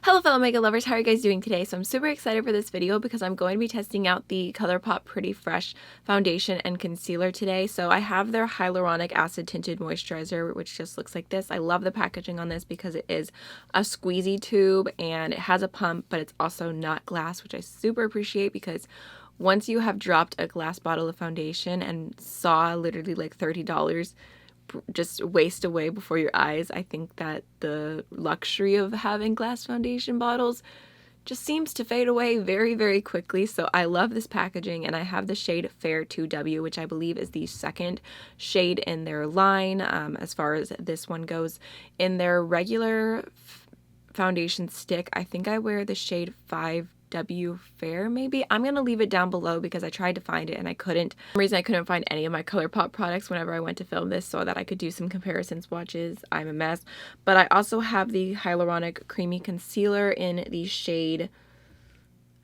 Hello fellow makeup lovers, how are you guys doing today? So I'm super excited for this video because I'm going to be testing out the Colourpop Pretty Fresh foundation and concealer today. So I have their hyaluronic acid tinted moisturizer, which just looks like this. I love the packaging on this because it is a squeezy tube and it has a pump, but it's also not glass, which I super appreciate because once you have dropped a glass bottle of foundation and saw literally like $30 just waste away before your eyes, I think that the luxury of having glass foundation bottles just seems to fade away very, very quickly. So I love this packaging, and I have the shade Fair 2W, which I believe is the second shade in their line as far as this one goes. In their regular foundation stick, I think I wear the shade 5W Fair, maybe. I'm gonna leave it down below because I tried to find it and I couldn't. For some reason I couldn't find any of my Colourpop products whenever I went to film this so that I could do some comparison swatches. I'm a mess. But I also have the Hyaluronic Creamy Concealer in the shade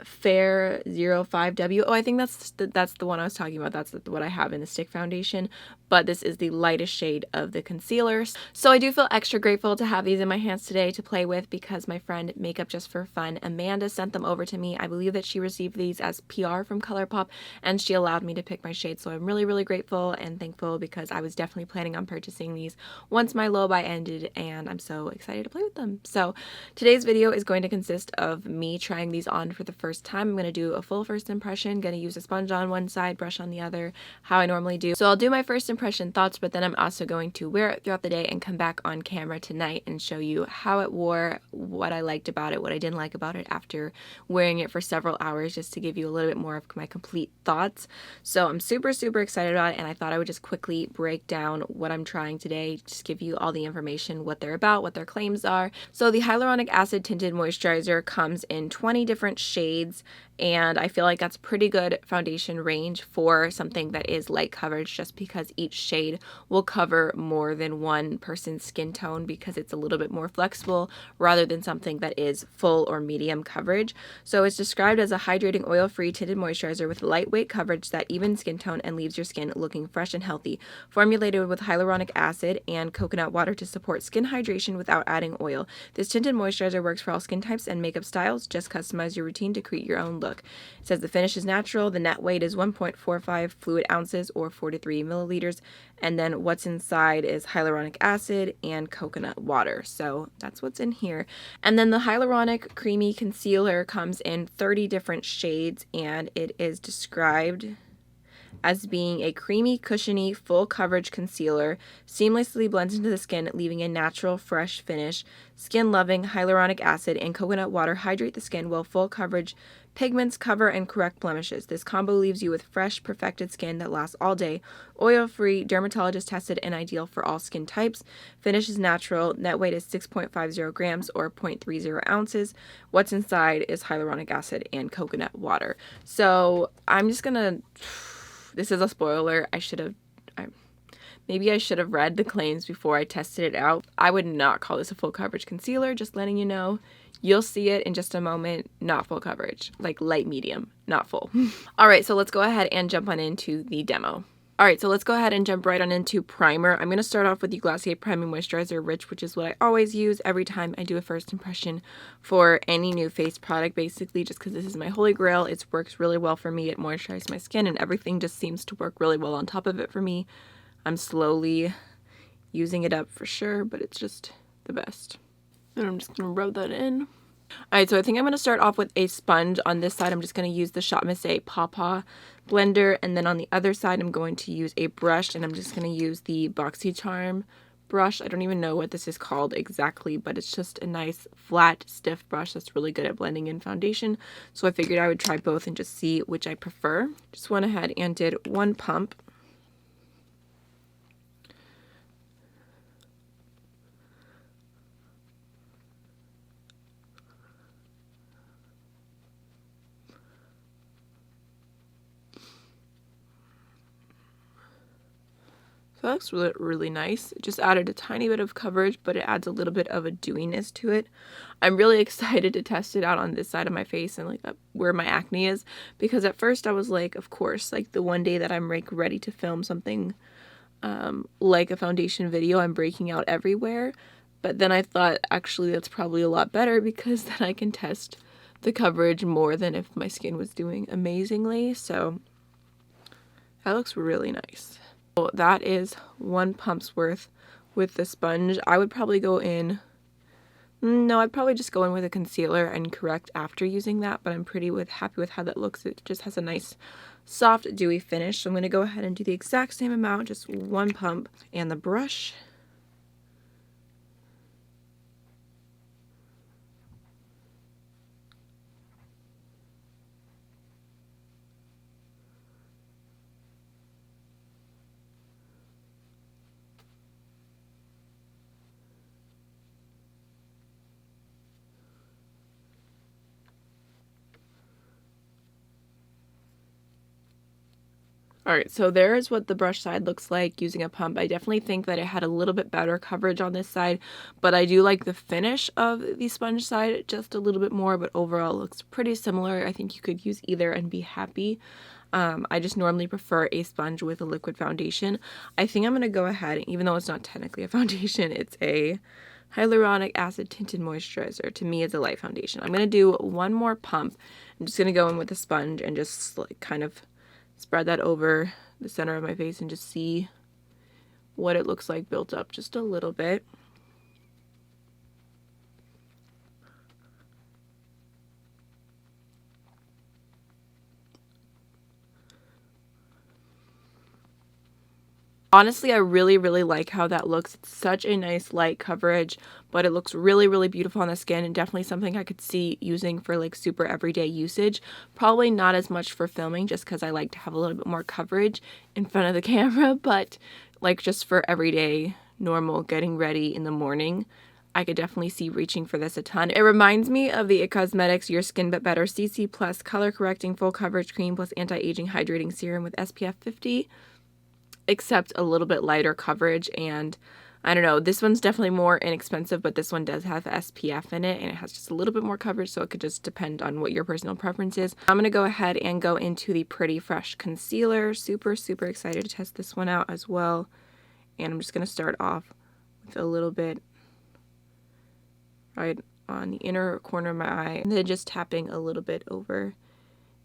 Fair 05W. Oh, I think that's the one I was talking about. That's what I have in the stick foundation, but this is the lightest shade of the concealer. So I do feel extra grateful to have these in my hands today to play with because my friend Makeup Just for Fun, Amanda, sent them over to me. I believe that she received these as PR from Colourpop and she allowed me to pick my shade. So I'm really, really grateful and thankful because I was definitely planning on purchasing these once my low buy ended, and I'm so excited to play with them. So today's video is going to consist of me trying these on for the first time. I'm going to do a full first impression, going to use a sponge on one side, brush on the other, how I normally do. So I'll do my first impression thoughts, but then I'm also going to wear it throughout the day and come back on camera tonight and show you how it wore, what I liked about it, what I didn't like about it after wearing it for several hours, just to give you a little bit more of my complete thoughts. So I'm super, super excited about it, and I thought I would just quickly break down what I'm trying today, just give you all the information, what they're about, what their claims are. So the Hyaluronic Acid Tinted Moisturizer comes in 20 different shades, and I feel like that's a pretty good foundation range for something that is light coverage, just because each shade will cover more than one person's skin tone because it's a little bit more flexible rather than something that is full or medium coverage. So it's described as a hydrating oil-free tinted moisturizer with lightweight coverage that evens skin tone and leaves your skin looking fresh and healthy. Formulated with hyaluronic acid and coconut water to support skin hydration without adding oil. This tinted moisturizer works for all skin types and makeup styles. Just customize your routine to create your own look. It says the finish is natural. The net weight is 1.45 fluid ounces or 43 milliliters. And then what's inside is hyaluronic acid and coconut water. So that's what's in here. And then the Hyaluronic Creamy Concealer comes in 30 different shades, and it is described as being a creamy, cushiony, full coverage concealer, seamlessly blends into the skin, leaving a natural, fresh finish. Skin-loving hyaluronic acid and coconut water hydrate the skin while full coverage pigments cover and correct blemishes. This combo leaves you with fresh, perfected skin that lasts all day. Oil-free, dermatologist tested, and ideal for all skin types. Finish is natural. Net weight is 6.50 grams or 0.30 ounces. What's inside is hyaluronic acid and coconut water. So I'm just gonna... This is a spoiler. Maybe I should have read the claims before I tested it out. I would not call this a full coverage concealer, just letting you know. You'll see it in just a moment. Not full coverage, like light medium, not full. All right, so let's go ahead and jump on into the demo. All right, so let's go ahead and jump right on into primer. I'm going to start off with the Glossier Priming Moisturizer Rich, which is what I always use every time I do a first impression for any new face product, basically, just because this is my holy grail. It works really well for me. It moisturizes my skin, and everything just seems to work really well on top of it for me. I'm slowly using it up for sure, but it's just the best. And I'm just going to rub that in. Alright, so I think I'm going to start off with a sponge. On this side, I'm just going to use the Shop Miss A Pawpaw blender, and then on the other side, I'm going to use a brush, and I'm just going to use the BoxyCharm brush. I don't even know what this is called exactly, but it's just a nice, flat, stiff brush that's really good at blending in foundation. So I figured I would try both and just see which I prefer. Just went ahead and did one pump. So that looks really, really nice. It just added a tiny bit of coverage, but it adds a little bit of a dewiness to it. I'm really excited to test it out on this side of my face and like where my acne is, because at first I was like, of course, like the one day that I'm like ready to film something like a foundation video, I'm breaking out everywhere. But then I thought, actually, that's probably a lot better because then I can test the coverage more than if my skin was doing amazingly. So that looks really nice. So that is 1 pump's worth with the sponge. I would probably go in, no, I'd probably just go in with a concealer and correct after using that, but I'm pretty happy with how that looks. It just has a nice soft dewy finish. So I'm going to go ahead and do the exact same amount, just 1 pump, and the brush. Alright, so there's what the brush side looks like using a pump. I definitely think that it had a little bit better coverage on this side, but I do like the finish of the sponge side just a little bit more, but overall it looks pretty similar. I think you could use either and be happy. I just normally prefer a sponge with a liquid foundation. I think I'm going to go ahead, even though it's not technically a foundation, it's a hyaluronic acid tinted moisturizer. To me, it's a light foundation. I'm going to do 1 more pump. I'm just going to go in with a sponge and just like kind of spread that over the center of my face and just see what it looks like built up just a little bit. Honestly, I really like how that looks. It's such a nice light coverage, but it looks really beautiful on the skin, and definitely something I could see using for like super everyday usage. Probably not as much for filming just because I like to have a little bit more coverage in front of the camera, but like just for everyday normal getting ready in the morning, I could definitely see reaching for this a ton. It reminds me of the IT Cosmetics Your Skin But Better CC Plus Color Correcting Full Coverage Cream plus Anti-Aging Hydrating Serum with SPF 50. Except a little bit lighter coverage, and I don't know, this one's definitely more inexpensive, but this one does have SPF in it and it has just a little bit more coverage, so it could just depend on what your personal preference is. I'm going to go ahead and go into the Pretty Fresh concealer. Super excited to test this one out as well, and I'm just going to start off with a little bit right on the inner corner of my eye, and then just tapping a little bit over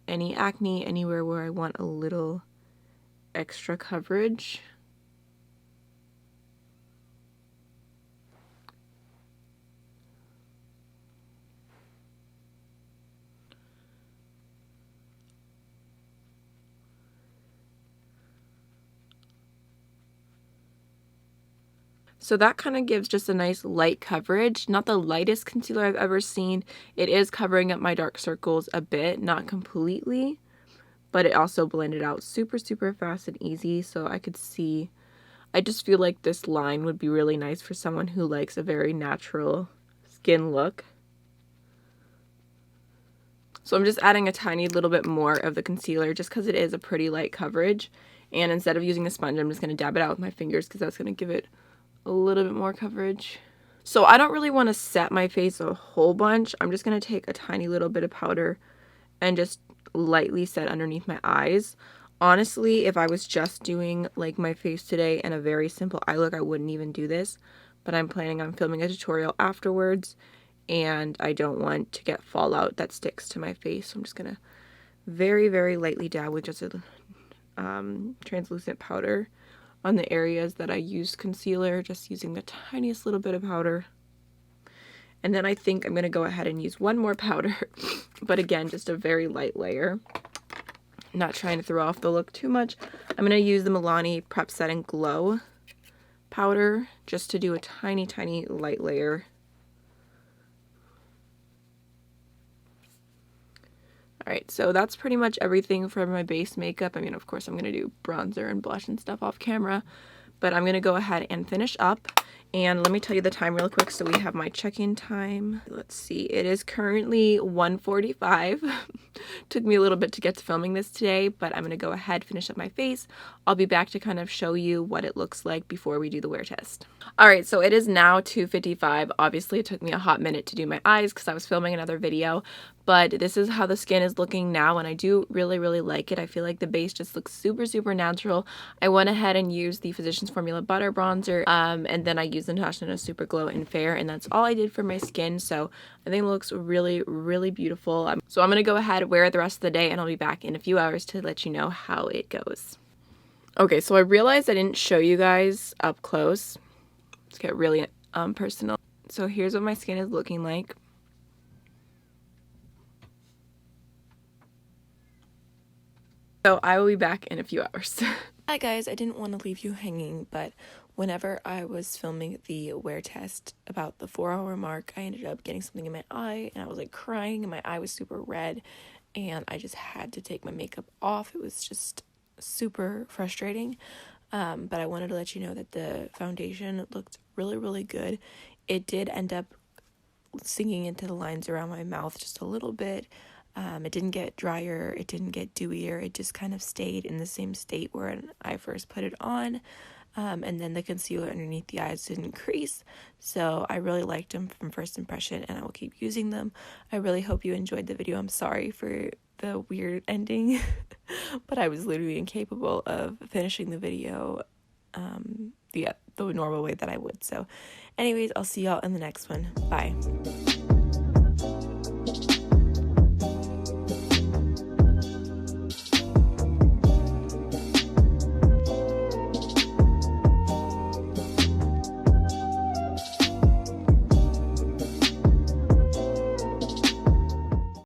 any acne, anywhere where I want a little extra coverage. So that kind of gives just a nice light coverage. Not the lightest concealer I've ever seen. It is covering up my dark circles a bit, not completely, but it also blended out super fast and easy, so I could see. I just feel like this line would be really nice for someone who likes a very natural skin look. So I'm just adding a tiny little bit more of the concealer just because it is a pretty light coverage. And instead of using a sponge, I'm just going to dab it out with my fingers because that's going to give it a little bit more coverage. So I don't really want to set my face a whole bunch. I'm just going to take a tiny little bit of powder and just lightly set underneath my eyes. Honestly, if I was just doing like my face today and a very simple eye look, I wouldn't even do this, but I'm planning on filming a tutorial afterwards, and I don't want to get fallout that sticks to my face. So I'm just gonna very lightly dab with just a translucent powder on the areas that I used concealer, just using the tiniest little bit of powder. And then I think I'm going to go ahead and use 1 more powder, but again, just a very light layer. Not trying to throw off the look too much. I'm going to use the Milani Prep Set and Glow powder just to do a tiny light layer. Alright, so that's pretty much everything for my base makeup. I mean, of course, I'm going to do bronzer and blush and stuff off camera, but I'm going to go ahead and finish up. And let me tell you the time real quick. So we have my check-in time. Let's see. It is currently 1:45. Took me a little bit to get to filming this today, but I'm going to go ahead, finish up my face. I'll be back to kind of show you what it looks like before we do the wear test. Alright, so it is now 2:55. Obviously, it took me a hot minute to do my eyes because I was filming another video, but this is how the skin is looking now, and I do really like it. I feel like the base just looks super natural. I went ahead and used the Physicians Formula Butter Bronzer, and then I used the Natasha Denona Super Glow in Fair, and that's all I did for my skin, so I think it looks really beautiful. So I'm going to go ahead, wear it the rest of the day, and I'll be back in a few hours to let you know how it goes. Okay, so I realized I didn't show you guys up close. Let's get really personal. So here's what my skin is looking like. So I will be back in a few hours. Hi guys, I didn't want to leave you hanging, but whenever I was filming the wear test about the 4-hour mark, I ended up getting something in my eye, and I was like crying, and my eye was super red, and I just had to take my makeup off. It was just super frustrating, but I wanted to let you know that the foundation looked really good. It did end up sinking into the lines around my mouth just a little bit. It didn't get drier, it didn't get dewier, it just kind of stayed in the same state where I first put it on, and then the concealer underneath the eyes didn't crease, so I really liked them from first impression, and I will keep using them. I really hope you enjoyed the video. I'm sorry for the weird ending, but I was literally incapable of finishing the video the normal way that I would. So anyways, I'll see y'all in the next one. Bye.